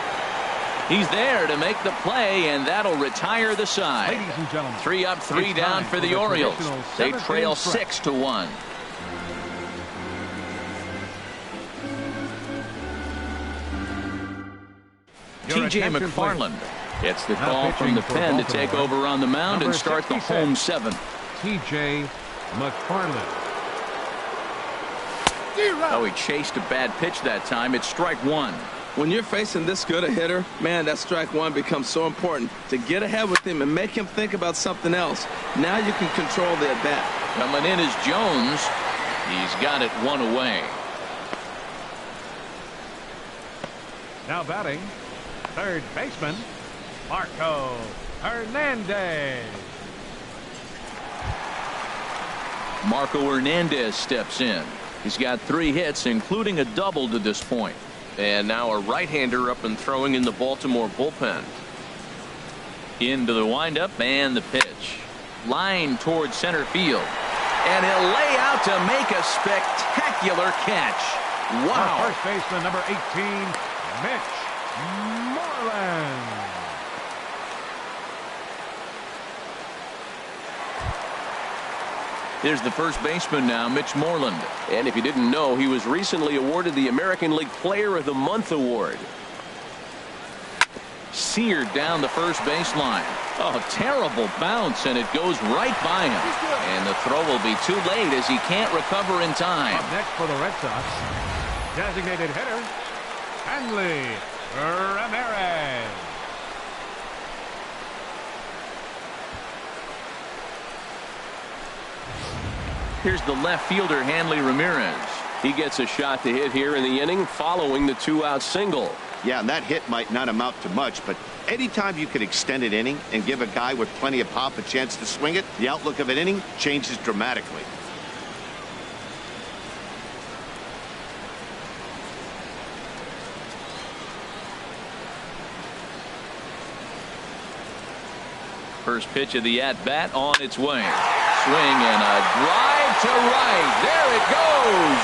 He's there to make the play, and that'll retire the side. Ladies and gentlemen, 3 up, 3 down for the Orioles. They trail 6-1. T.J. McFarland gets the call from the pen to take over on the mound and start the home 7th. T.J. McFarland. Oh, he chased a bad pitch that time. It's strike 1. When you're facing this good a hitter, man, that strike 1 becomes so important to get ahead with him and make him think about something else. Now you can control the at-bat. Coming in is Jones. He's got it 1 away. Now batting, third baseman, Marco Hernandez. Marco Hernandez steps in. He's got 3 hits, including a double to this point. And now a right-hander up and throwing in the Baltimore bullpen. Into the windup and the pitch. Line towards center field. And he'll lay out to make a spectacular catch. Wow. Our first baseman, number 18, Mitch Moreland. Here's the first baseman now, Mitch Moreland. And if you didn't know, he was recently awarded the American League Player of the Month award. Seared down the first baseline. Oh, terrible bounce, and it goes right by him. And the throw will be too late as he can't recover in time. Up next for the Red Sox, designated hitter, Hanley Ramirez. Here's the left fielder, Hanley Ramirez. He gets a shot to hit here in the inning following the 2-out single. Yeah, and that hit might not amount to much, but anytime you can extend an inning and give a guy with plenty of pop a chance to swing it, the outlook of an inning changes dramatically. First pitch of the at-bat on its way. Swing and a drive to right. There it goes.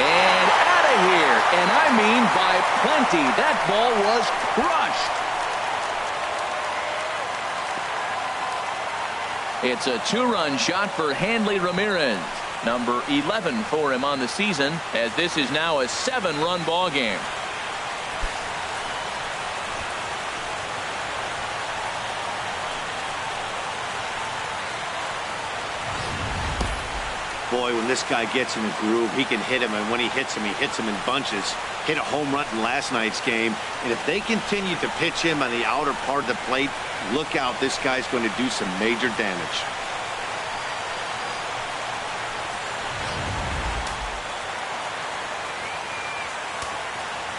And out of here. And I mean by plenty. That ball was crushed. It's a 2-run shot for Hanley Ramirez. Number 11 for him on the season, as this is now a 7-run ball game. Boy, when this guy gets in a groove, he can hit him, and when he hits him in bunches. Hit a home run in last night's game, and if they continue to pitch him on the outer part of the plate, look out, this guy's going to do some major damage.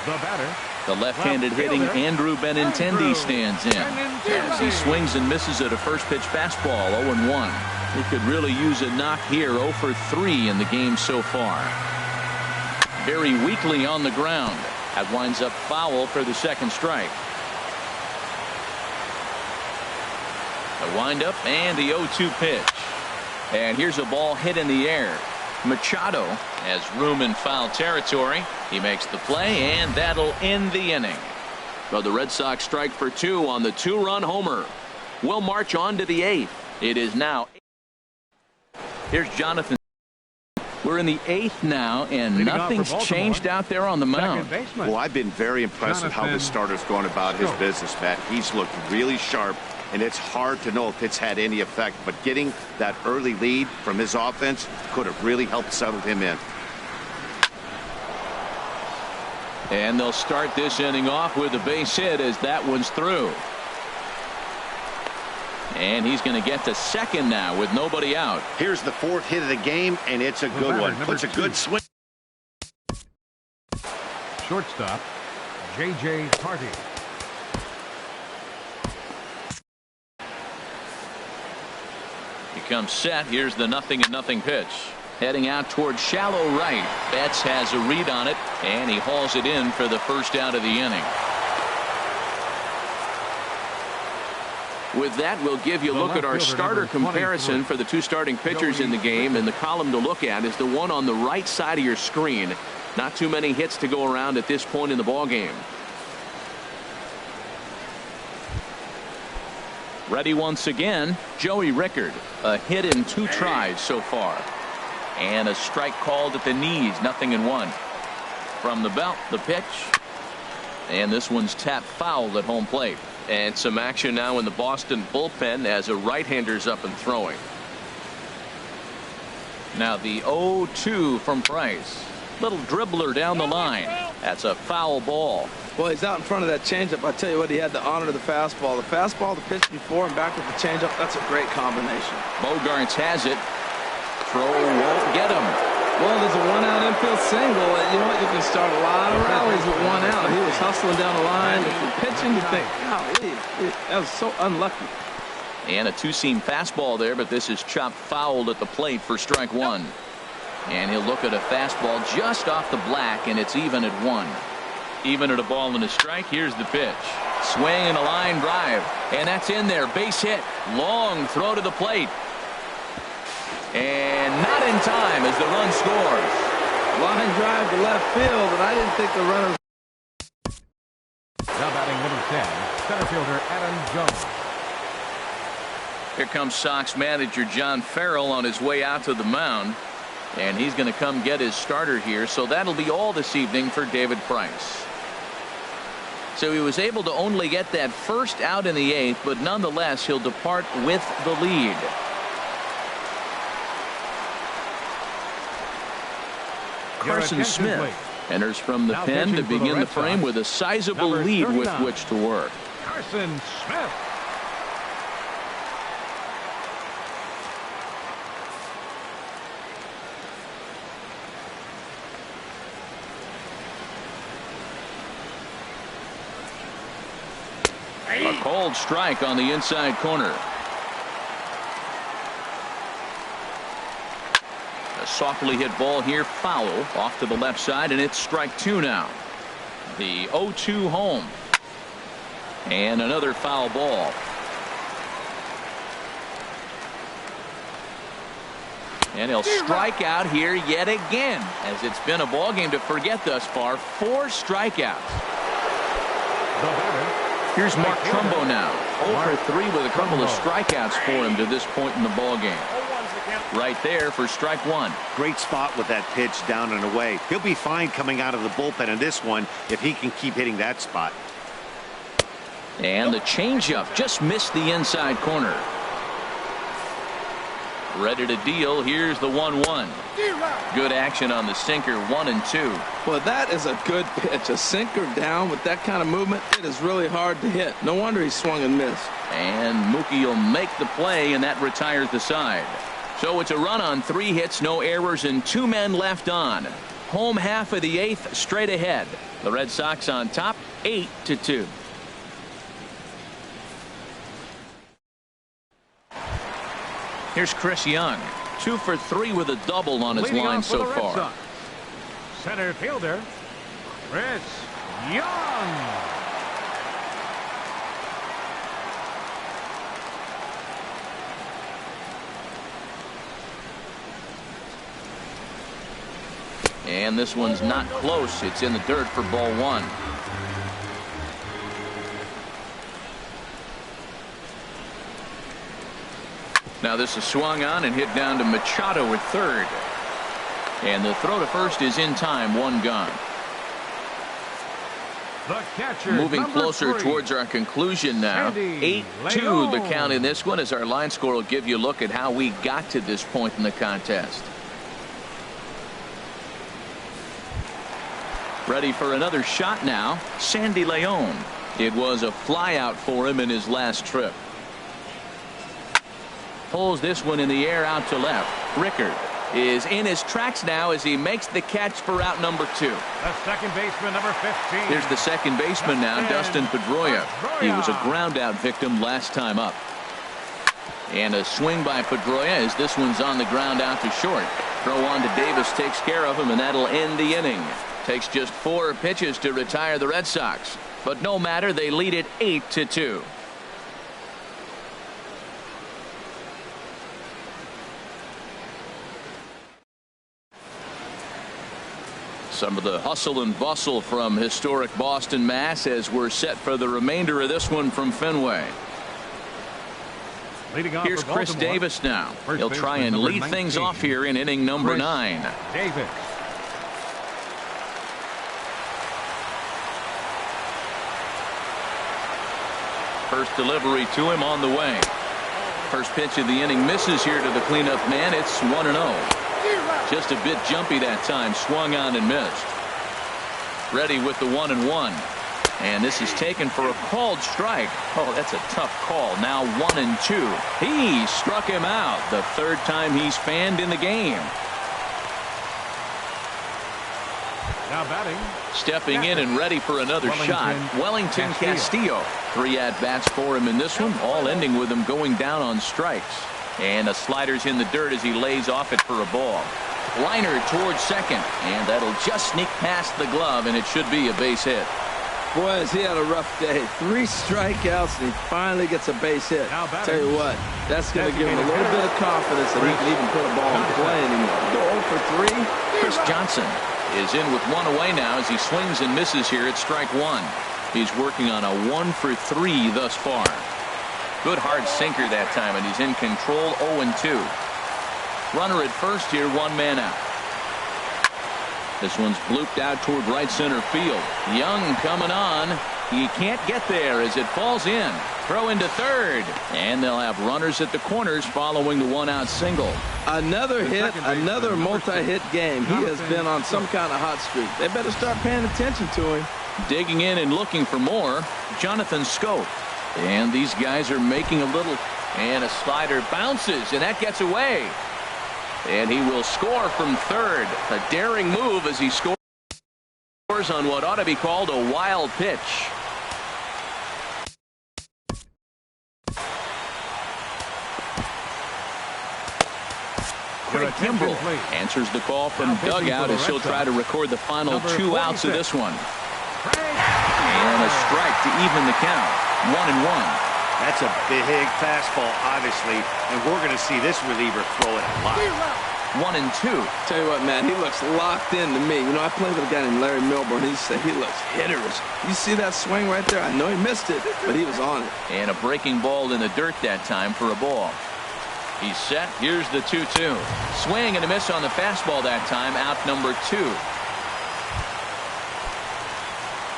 The batter. The left-handed hitting Andrew Benintendi stands in as he swings and misses at a first pitch fastball. 0-1. He could really use a knock here. 0 for 3 in the game so far. Very weakly on the ground. That winds up foul for the second strike. The windup and the 0-2 pitch. And here's a ball hit in the air. Machado has room in foul territory. He makes the play, and that'll end the inning. So the Red Sox strike for 2 on the 2-run homer. We'll march on to the 8th. It is now. Here's Jonathan. We're in the 8th now, and nothing's changed out there on the mound. Well, I've been very impressed with how this starter's going about his business, Matt. He's looked really sharp, and it's hard to know if it's had any effect, but getting that early lead from his offense could have really helped settle him in. And they'll start this inning off with a base hit as that one's through. And he's going to get to second now with nobody out. Here's the 4th hit of the game, and it's a good one. Puts a good swing. Shortstop, J.J. Hardy. He comes set. Here's the 0-0 pitch. Heading out towards shallow right. Betts has a read on it, and he hauls it in for the first out of the inning. With that, we'll give you a look at our starter comparison for the 2 starting pitchers in the game, and the column to look at is the one on the right side of your screen. Not too many hits to go around at this point in the ball game. Ready once again, Joey Rickard. A hit in 2 tries so far. And a strike called at the knees, 0-1. From the belt, the pitch. And this one's tapped foul at home plate. And some action now in the Boston bullpen as a right-hander's up and throwing. Now the 0-2 from Price. Little dribbler down the line. That's a foul ball. Well, he's out in front of that changeup. I tell you what, he had to honor the fastball. The fastball, the pitch before, and back with the changeup. That's a great combination. Bogarts has it. Throw won't get him. Well, there's a 1-out infield single. You know what? You can start a lot of rallies with 1 out. He was hustling down the line. If you're pitching, you think, golly, that was so unlucky. And a 2-seam fastball there, but this is chopped fouled at the plate for strike 1. And he'll look at a fastball just off the black, and it's even at 1. Even at a ball and a strike. Here's the pitch. Swing and a line drive. And that's in there. Base hit. Long throw to the plate. And not in time as the run scores. Line drive to left field, but I didn't think the runner. Now batting number 10, center fielder Adam Jones. Here comes Sox manager John Farrell on his way out to the mound. And he's going to come get his starter here. So that'll be all this evening for David Price. So he was able to only get that first out in the 8th, but nonetheless he'll depart with the lead. Carson Smith enters from the pen to begin the frame with a sizable lead with which to work. Carson Smith. Cold strike on the inside corner. A softly hit ball here, foul off to the left side, and it's strike 2 now. The 0-2 home. And another foul ball. And he'll strike out here yet again, as it's been a ball game to forget thus far. 4 strikeouts. Here's Mark Trumbo now. 0 for 3 with a couple of strikeouts for him to this point in the ball game. Right there for strike 1. Great spot with that pitch down and away. He'll be fine coming out of the bullpen in this one if he can keep hitting that spot. And the changeup just missed the inside corner. Ready to deal. Here's the 1-1. Good action on the sinker. 1 and 2. Well, that is a good pitch. A sinker down with that kind of movement, it is really hard to hit. No wonder he swung and missed. And Mookie will make the play, and that retires the side. So it's a run on 3 hits, no errors, and 2 men left on. Home half of the 8th, straight ahead. The Red Sox on top, 8-2. Here's Chris Young. 2 for 3 with a double on his line so far. Center fielder, Chris Young. And this one's not close. It's in the dirt for ball 1. Now this is swung on and hit down to Machado at third. And the throw to first is in time. 1 gone. The catcher, moving closer 3. towards our conclusion now. 8-2 the count in this one, as our line score will give you a look at how we got to this point in the contest. Ready for another shot now. Sandy Leon. It was a fly out for him in his last trip. Pulls this one in the air out to left. Rickard is in his tracks now as he makes the catch for out number 2. The second baseman, number 15. Here's the second baseman now, Dustin Pedroia. He was a ground out victim last time up. And a swing by Pedroia as this one's on the ground out to short. Throw on to Davis takes care of him, and that'll end the inning. Takes just 4 pitches to retire the Red Sox. But no matter, they lead it 8-2. Some of the hustle and bustle from historic Boston, Mass, as we're set for the remainder of this one from Fenway. Here's Chris Davis now. He'll try and lead things off here in inning number 9. Davis. First delivery to him on the way. First pitch of the inning misses here to the cleanup man. It's 1-0. Just a bit jumpy that time. Swung on and missed. Ready with the 1-1. And this is taken for a called strike. Oh, that's a tough call. Now 1-2. He struck him out. The 3rd time he's fanned in the game. Now batting. Stepping in and ready for another shot. Wellington Castillo. 3 at-bats for him in this one, all ending with him going down on strikes. And the slider's in the dirt as he lays off it for a ball. Liner towards second, and that'll just sneak past the glove, and it should be a base hit. Boy, has he had a rough day. 3 strikeouts, and he finally gets a base hit. Tell you what, that's going to give him a little bit of confidence that he can even put a ball in play anymore. Go 0 for 3. Chris Johnson is in with 1 away now as he swings and misses here at strike 1. He's working on a 1 for 3 thus far. Good hard sinker that time, and he's in control. 0-2. Runner at first here, 1 man out. This one's blooped out toward right center field. Young coming on. He can't get there as it falls in. Throw into third, and they'll have runners at the corners following the 1-out single. Another hit, another multi-hit game. He has been on some kind of hot streak. They better start paying attention to him. Digging in and looking for more, Jonathan Scope. And these guys are making a little, and a slider bounces, and that gets away. And he will score from third. A daring move as he scores on what ought to be called a wild pitch. Craig Kimbrell answers the call from dugout as he'll try to record the final 2 outs of this one. And a strike to even the count. 1-1. That's a big fastball, obviously, and we're going to see this reliever throw it a lot. 1-2. Tell you what, man, he looks locked in to me. You know, I played with a guy named Larry Milburn. He said he looks hitters. You see that swing right there? I know he missed it, but he was on it. And a breaking ball in the dirt that time for a ball. He's set. Here's the 2-2. Swing and a miss on the fastball that time. Out number 2.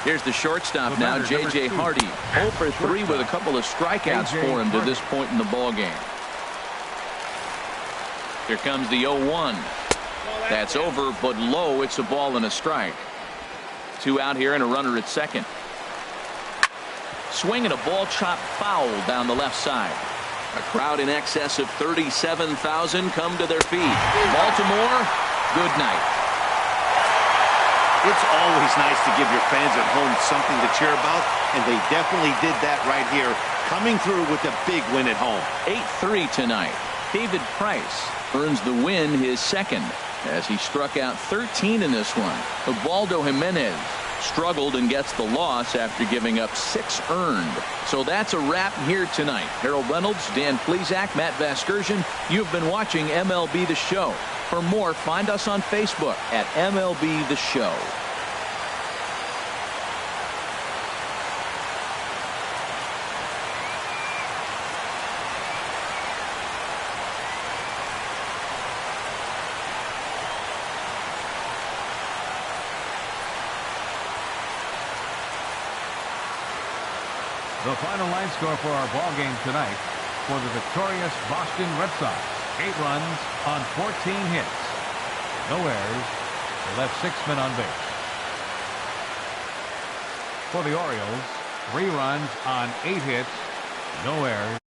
Here's the shortstop now, J.J. Hardy. 0 for 3 with a couple of strikeouts for him to this point in the ball game. Here comes the 0-1. That's over, but low. It's a ball and a strike. 2 out here and a runner at second. Swing and a ball chopped foul down the left side. A crowd in excess of 37,000 come to their feet. Baltimore, good night. It's always nice to give your fans at home something to cheer about, and they definitely did that right here, coming through with a big win at home. 8-3 tonight. David Price earns the win, his second, as he struck out 13 in this one. Ubaldo Jimenez struggled and gets the loss after giving up 6 earned. So that's a wrap here tonight. Harold Reynolds, Dan Plesac, Matt Vasgersian. You've been watching MLB The Show. For more, find us on Facebook at MLB The Show. The final line score for our ball game tonight for the victorious Boston Red Sox. 8 runs on 14 hits. No errors. They left 6 men on base. For the Orioles, 3 runs on 8 hits. No errors.